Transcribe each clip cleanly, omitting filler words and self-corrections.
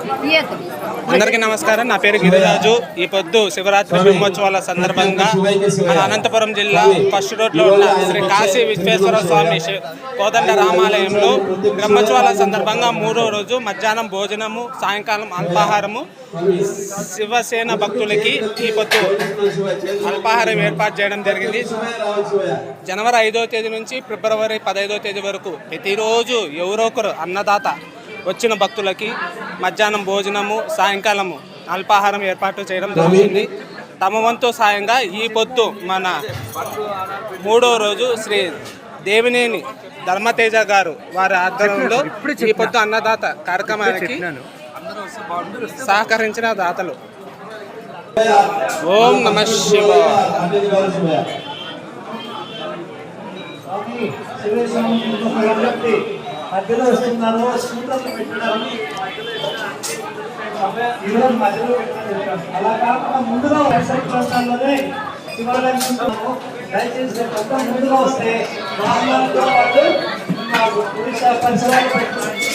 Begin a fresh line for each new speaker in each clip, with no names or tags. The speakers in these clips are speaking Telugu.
అందరికీ నమస్కారం. నా పేరు గిరిరాజు. ఈ పొద్దు శివరాత్రి బ్రహ్మోత్సవాల సందర్భంగా మన అనంతపురం జిల్లా ఫస్ట్ రోడ్లో ఉన్న శ్రీ కాశీ విశ్వేశ్వర స్వామి కోదండ రామాలయంలో బ్రహ్మోత్సవాల సందర్భంగా 3వ రోజు మధ్యాహ్నం భోజనము, సాయంకాలం అల్పాహారము శివసేన భక్తులకి ఈ పొద్దు అల్పాహారం ఏర్పాటు చేయడం జరిగింది. జనవరి 5వ తేదీ నుంచి ఫిబ్రవరి 15వ తేదీ వరకు ప్రతిరోజు ఎవరో ఒకరు అన్నదాత వచ్చిన భక్తులకి మధ్యాహ్నం భోజనము, సాయంకాలము అల్పాహారం ఏర్పాటు చేయడం జరుగుతుంది. తమ వంతు సాయంగా ఈ పొద్దు మన 3వ రోజు శ్రీ దేవినేని ధర్మతేజ గారు వారి ఆధ్వర్యంలో ఈ పొద్దు అన్నదాత కార్యక్రమానికి సహకరించిన దాతలు. ఓం నమః శివాయ.
మధ్యలో వస్తున్నారు స్కూటర్లు పెట్టడానికి ఈరోజు మధ్యలో పెట్టారు. అలా కాకుండా ముందుగా వైఎస్ఆర్ ప్రాంతాల్లోనే శివాలయం దయచేసి మొత్తం ముందుగా వస్తే వాళ్ళతో పాటు ఒడిశా పరిసరాలు పెట్టుకుని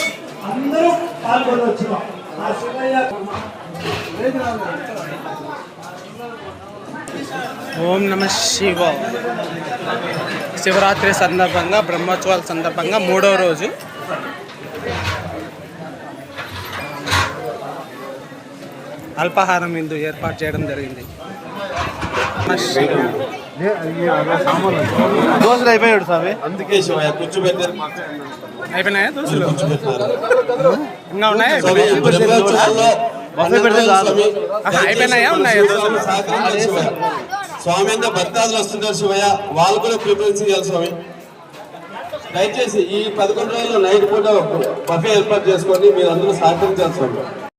అందరూ పాల్గొని వచ్చినాం. ఆ శివయ్య
ఓం నమః శివాయ. శివరాత్రి సందర్భంగా బ్రహ్మోత్సవాల సందర్భంగా 3వ రోజు అల్పాహారం విందు ఏర్పాటు చేయడం జరిగింది.
దోశలు అయిపోయాడు స్వామి,
అందుకే శివయ్య కూర్చోబెట్టారు.
అయిపోయినాయా దోశలు? ఇంకా ఉన్నాయా? అయిపోయినాయా? ఉన్నాయా దోశలు?
స్వామి అంతా భక్తాదులు వస్తుంటారు శివయ్య, వాళ్ళు కూడా ప్రిపరేషన్ చేయాలి స్వామి. దయచేసి ఈ 11 రోజుల్లో నైట్ పూట బఫే ఏర్పాటు చేసుకోండి, మీరు అందరూ సహకరించాలి స్వామి.